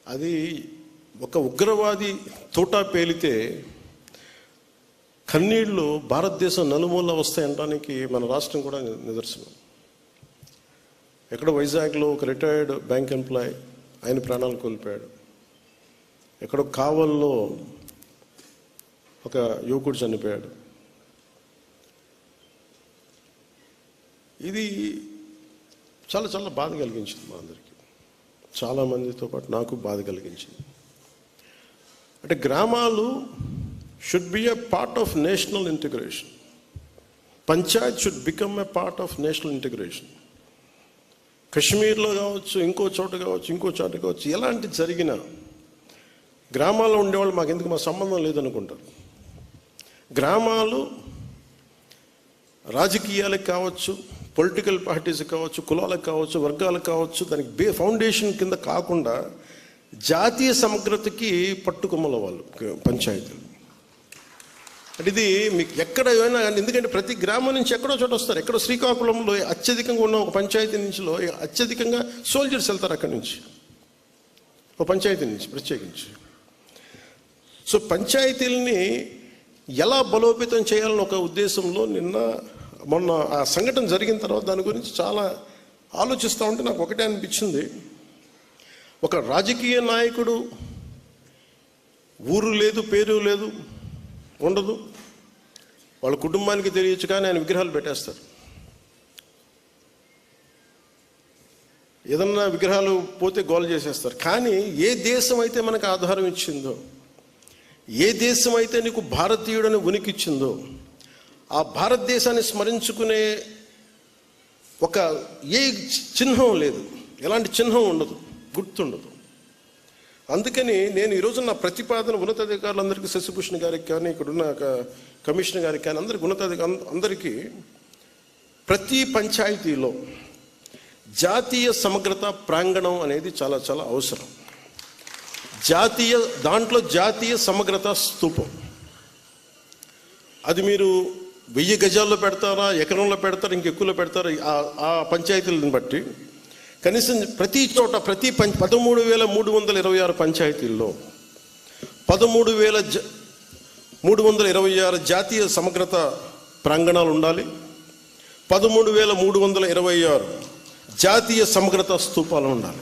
అది ఒక ఉగ్రవాది తోటా పేలితే కన్నీళ్లు భారతదేశం నలుమూల వస్తాయనడానికి మన రాష్ట్రం కూడా నిదర్శనం. ఎక్కడో వైజాగ్లో ఒక రిటైర్డ్ బ్యాంక్ ఎంప్లాయ్ ఆయన ప్రాణాలు కోల్పోయాడు. ఎక్కడో కావల్లో ఒక యువకుడు చనిపోయాడు. ఇది చాలా చాలా బాధ కలిగించింది మా అందరికీ, చాలామందితో పాటు నాకు బాధ కలిగించింది. అంటే గ్రామాలు should be a part of national integration. Panchayat should become a part of national integration. కశ్మీర్లో కావచ్చు, ఇంకో చోట కావచ్చు, ఎలాంటి జరిగినా గ్రామాల్లో ఉండేవాళ్ళు మాకెందుకు, మా సంబంధం లేదనుకుంటారు. గ్రామాలు రాజకీయాలకు కావచ్చు, పొలిటికల్ పార్టీస్ కావచ్చు, కులాలకు కావచ్చు, వర్గాలకు కావచ్చు, దానికి ఫౌండేషన్ కింద కాకుండా జాతీయ సమగ్రతకి పట్టుకొమ్మల వాళ్ళు పంచాయతీలు. అంటే ఇది మీకు ఎక్కడ అయినా, ఎందుకంటే ప్రతి గ్రామం నుంచి ఎక్కడో చోట వస్తారు. ఎక్కడో శ్రీకాకుళంలో అత్యధికంగా ఉన్న ఒక పంచాయతీ నుంచిలో అత్యధికంగా సోల్జర్స్ వెళ్తారు అక్కడి నుంచి, ఒక పంచాయతీ నుంచి ప్రత్యేకించి. సో పంచాయతీలని ఎలా బలోపేతం చేయాలని ఒక ఉద్దేశంలో మొన్న ఆ సంఘటన జరిగిన తర్వాత దాని గురించి చాలా ఆలోచిస్తూ ఉంటే నాకు ఒకటే అనిపించింది. ఒక రాజకీయ నాయకుడు ఊరు లేదు, పేరు లేదు, ఉండదు, వాళ్ళ కుటుంబానికి తెలియచ్చు, కానీ ఆయన విగ్రహాలు పెట్టేస్తారు. ఏదన్నా విగ్రహాలు పోతే గోల చేసేస్తారు. కానీ ఏ దేశం అయితే మనకు ఆధారం ఇచ్చిందో, ఏ దేశం అయితే నీకు భారతీయుడని ఉనికిచ్చిందో, ఆ భారతదేశాన్ని స్మరించుకునే ఒక ఏ చిహ్నం లేదు, ఎలాంటి చిహ్నం ఉండదు, గుర్తుండదు. అందుకని నేను ఈరోజు నా ప్రతిపాదన ఉన్నతాధికారులందరికీ, శశిభూషణ్ గారికి కానీ, ఇక్కడున్న కమిషనర్ గారికి కానీ, అందరికీ అందరికీ ప్రతి పంచాయతీలో జాతీయ సమగ్రత ప్రాంగణం అనేది చాలా చాలా అవసరం. దాంట్లో జాతీయ సమగ్రత స్తూపం. అది మీరు 1000 గజాల్లో పెడతారా, ఎకరంలో పెడతారా, ఇంకెక్కువలో పెడతారా, ఆ పంచాయతీలను బట్టి కనీసం ప్రతి చోట 13,326 పంచాయతీల్లో 13,326 జాతీయ సమగ్రత ప్రాంగణాలు ఉండాలి. 13,326 జాతీయ సమగ్రత స్తూపాలు ఉండాలి.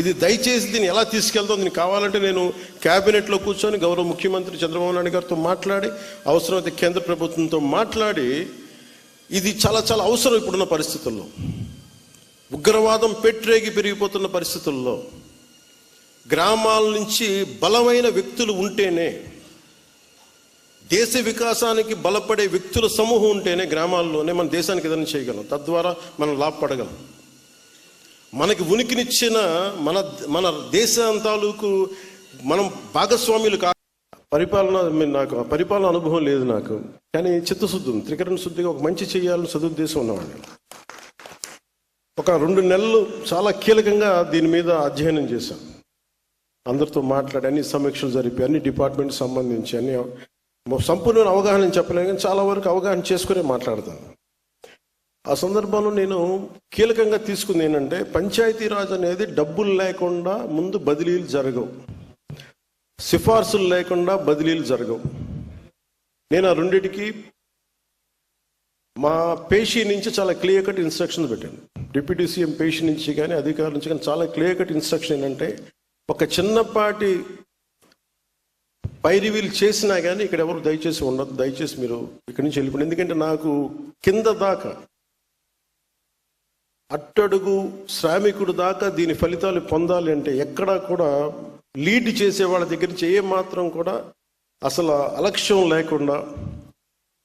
ఇది దయచేసి దీన్ని ఎలా తీసుకెళ్తాం, దీనికి కావాలంటే నేను క్యాబినెట్లో కూర్చొని గౌరవ ముఖ్యమంత్రి చంద్రబాబు నాయుడు గారితో మాట్లాడి, అవసరమైతే కేంద్ర ప్రభుత్వంతో మాట్లాడి, ఇది చాలా చాలా అవసరం ఇప్పుడున్న పరిస్థితుల్లో. ఉగ్రవాదం పెట్రేగి పెరిగిపోతున్న పరిస్థితుల్లో గ్రామాల నుంచి బలమైన వ్యక్తులు ఉంటేనే, దేశ వికాసానికి బలపడే వ్యక్తుల సమూహం ఉంటేనే గ్రామాల్లోనే మన దేశానికి ఏదైనా చేయగలం, తద్వారా మనం లాభపడగలం. మనకి ఉనికినిచ్చిన మన దేశం తాలూకు మనం భాగస్వాములు నాకు పరిపాలన అనుభవం లేదు నాకు, కానీ చిత్తశుద్ధి ఉంది, త్రికరణ శుద్ధిగా ఒక మంచి చేయాలని సదుద్దేశం ఉన్నవాడిని. ఒక 2 నెలలు చాలా కీలకంగా దీని మీద అధ్యయనం చేశాను. అందరితో మాట్లాడి, అన్ని సమీక్షలు జరిపి, అన్ని డిపార్ట్మెంట్కి సంబంధించి అన్ని సంపూర్ణ అవగాహన చెప్పలేను, కానీ చాలా వరకు అవగాహన చేసుకునే మాట్లాడతాను. ఆ సందర్భంలో నేను కీలకంగా తీసుకుంది ఏంటంటే, పంచాయతీరాజ్ అనేది డబ్బులు లేకుండా ముందు బదిలీలు జరగవు, సిఫార్సులు లేకుండా బదిలీలు జరగవు. నేను ఆ రెండిటికి మా పేషీ నుంచి చాలా క్లియర్ కట్ ఇన్స్ట్రక్షన్స్ పెట్టాను. డిప్యూటీ సీఎం పేషీ నుంచి కానీ, అధికారుల నుంచి కానీ చాలా క్లియర్ కట్ ఇన్స్ట్రక్షన్ ఏంటంటే, ఒక చిన్నపాటి పైరివీలు చేసినా కానీ ఇక్కడ ఎవరు దయచేసి ఉండదు, దయచేసి మీరు ఇక్కడి నుంచి వెళ్ళిపోండి. ఎందుకంటే నాకు కింద దాకా, అట్టడుగు శ్రామికుడు దాకా దీని ఫలితాలు పొందాలి అంటే ఎక్కడా కూడా లీడ్ చేసే వాళ్ళ దగ్గర నుంచి ఏ మాత్రం కూడా అసలు అలక్ష్యం లేకుండా,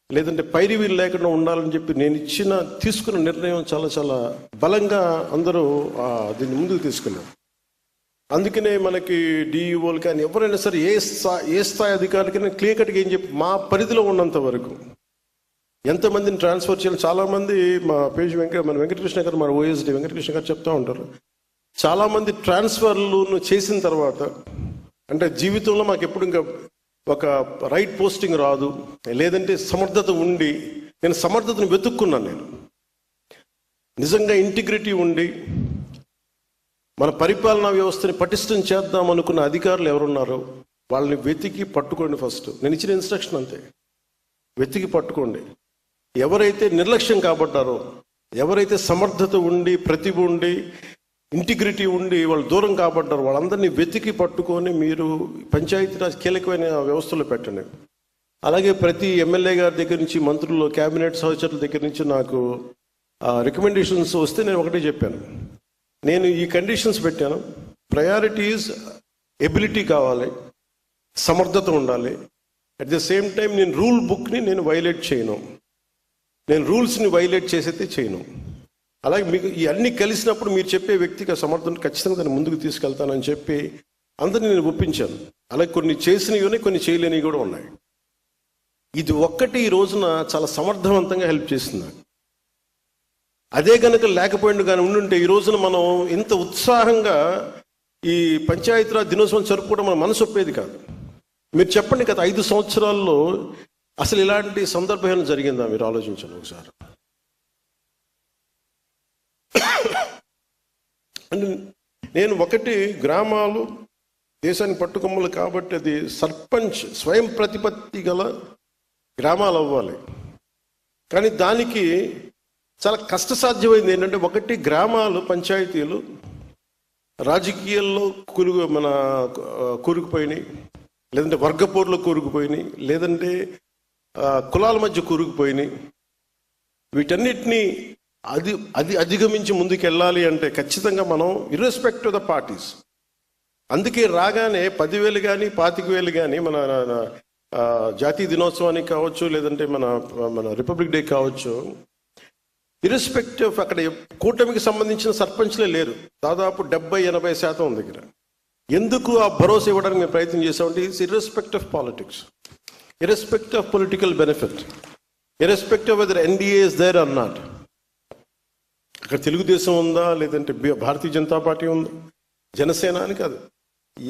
లేదంటే పైరివీలు లేకుండా ఉండాలని చెప్పి నేను తీసుకున్న నిర్ణయం చాలా చాలా బలంగా అందరూ దీన్ని ముందుకు తీసుకెళ్ళారు. అందుకనే మనకి డిఈఓలు కానీ ఎవరైనా సరే ఏ స్థాయి అధికారులకైనా క్లియర్ కట్గా ఏం చెప్పి, మా పరిధిలో ఉన్నంత వరకు ఎంతమందిని ట్రాన్స్ఫర్ చేయాలి. చాలామంది మా మన వెంకటకృష్ణ గారు, మన ఓఎస్డి వెంకటకృష్ణ గారు చెప్తూ ఉంటారు, చాలామంది ట్రాన్స్ఫర్లు చేసిన తర్వాత అంటే జీవితంలో మాకు ఎప్పుడు ఇంకా ఒక రైట్ పోస్టింగ్ రాదు, లేదంటే సమర్థత ఉండి, నేను సమర్థతను వెతుక్కున్నాను. నేను నిజంగా ఇంటిగ్రిటీ ఉండి మన పరిపాలనా వ్యవస్థని పటిష్టం చేద్దాం అనుకున్న అధికారులు ఎవరున్నారో వాళ్ళని వెతికి పట్టుకోండి. ఫస్ట్ నేను ఇచ్చిన ఇన్స్ట్రక్షన్ అంతే, వెతికి పట్టుకోండి. ఎవరైతే నిర్లక్ష్యం కాబడ్డారో, ఎవరైతే సమర్థత ఉండి, ప్రతిభ ఉండి, ఇంటిగ్రిటీ ఉండి వాళ్ళు దూరం కాబడ్డారో వాళ్ళందరినీ వెతికి పట్టుకొని మీరు పంచాయతీరాజ్ కీలకమైన వ్యవస్థలో పెట్టండి. అలాగే ప్రతి ఎమ్మెల్యే గారి దగ్గర నుంచి, మంత్రులు, క్యాబినెట్ సహచరుల దగ్గర నుంచి నాకు రికమెండేషన్స్ వస్తే నేను ఒకటే చెప్పాను, నేను ఈ కండిషన్స్ పెట్టాను. ప్రయారిటీస్ ఎబిలిటీ కావాలి, సమర్థత ఉండాలి. అట్ ద సేమ్ టైం నేను రూల్ బుక్ని నేను వైలేట్ చేయను, నేను రూల్స్ని వైలేట్ చేసైతే చేయను. అలాగే మీకు ఈ అన్ని కలిసినప్పుడు మీరు చెప్పే వ్యక్తికి ఆ సమర్థన ఖచ్చితంగా దాన్ని ముందుకు తీసుకెళ్తానని చెప్పి అందరినీ నేను ఒప్పించాను. అలాగే కొన్ని చేసినవి ఉన్నాయి, కొన్ని చేయలేనివి కూడా ఉన్నాయి. ఇది ఒక్కటి ఈ రోజున చాలా సమర్థవంతంగా హెల్ప్ చేస్తుంది నాకు. అదే కనుక లేకపోయింది కానీ ఉండుంటే ఈ రోజున మనం ఇంత ఉత్సాహంగా ఈ పంచాయతీరాజ్ దినోత్సవం జరుపుకోవడం మన మనసు ఒప్పేది కాదు. మీరు చెప్పండి, గత 5 సంవత్సరాల్లో అసలు ఇలాంటి సందర్భం ఏమైనా జరిగిందా? మీరు ఆలోచించండి ఒకసారి. నేను ఒకటి, గ్రామాలు దేశానికి పట్టుకొమ్మలు కాబట్టి అది సర్పంచ్ స్వయం ప్రతిపత్తి గల గ్రామాలు అవ్వాలి. కానీ దానికి చాలా కష్టసాధ్యమైంది ఏంటంటే, ఒకటి గ్రామాలు, పంచాయతీలు రాజకీయాల్లో కూరుకుపోయినాయి, లేదంటే వర్గపోరులో కూరుకుపోయినాయి, లేదంటే కులాల మధ్య కూరుకుపోయినాయి. వీటన్నిటినీ అధిగమించి ముందుకు వెళ్ళాలి అంటే ఖచ్చితంగా మనం ఇర్రెస్పెక్ట్ ఆఫ్ ద పార్టీస్. అందుకే రాగానే 10,000 కానీ 25,000 కానీ మన జాతీయ దినోత్సవానికి కావచ్చు, లేదంటే మన రిపబ్లిక్ డే కావచ్చు, ఇర్రెస్పెక్టివ్ అక్కడ కూటమికి సంబంధించిన సర్పంచ్లే లేరు. దాదాపు 70-80% దగ్గర. ఎందుకు ఆ భరోసా ఇవ్వడానికి మేము ప్రయత్నం చేసామంటే, it's irrespect of politics, irrespect of political benefit, irrespect of whether NDA is there or not. అక్కడ తెలుగుదేశం ఉందా, లేదంటే భారతీయ జనతా పార్టీ ఉందా, జనసేన అని కాదు,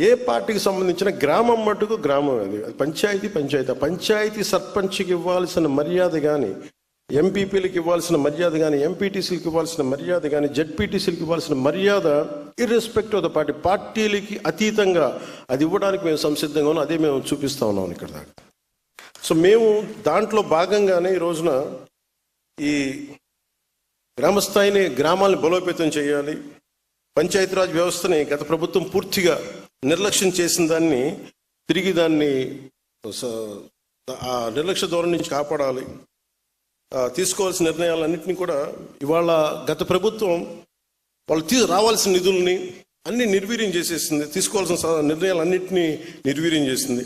ఏ పార్టీకి సంబంధించిన గ్రామం మటుకు గ్రామం. అది పంచాయతీ. ఆ పంచాయతీ సర్పంచ్కి ఇవ్వాల్సిన మర్యాద కానీ, ఎంపీపీలకు ఇవ్వాల్సిన మర్యాద కానీ, ఎంపీటీసీలకు ఇవ్వాల్సిన మర్యాద కానీ, జెడ్పీటీసీలకు ఇవ్వాల్సిన మర్యాద ఇర్రెస్పెక్ట్ ఆఫ్ ద పార్టీలకి అతీతంగా అది ఇవ్వడానికి మేము సంసిద్ధంగా ఉన్నాం. అదే మేము చూపిస్తా ఉన్నాం ఇక్కడ దాకా. సో మేము దాంట్లో భాగంగానే ఈ రోజున ఈ గ్రామస్థాయిని, గ్రామాలను బలోపేతం చేయాలి. పంచాయతీరాజ్ వ్యవస్థని గత ప్రభుత్వం పూర్తిగా నిర్లక్ష్యం చేసిన దాన్ని తిరిగి దాన్ని ఆ నిర్లక్ష్య ధోరణి నుంచి కాపాడాలి. తీసుకోవాల్సిన నిర్ణయాలన్నింటినీ కూడా ఇవాళ గత ప్రభుత్వం వాళ్ళు రావాల్సిన నిధుల్ని అన్ని నిర్వీర్యం చేసేసింది, తీసుకోవాల్సిన నిర్ణయాలన్నింటినీ నిర్వీర్యం చేసింది.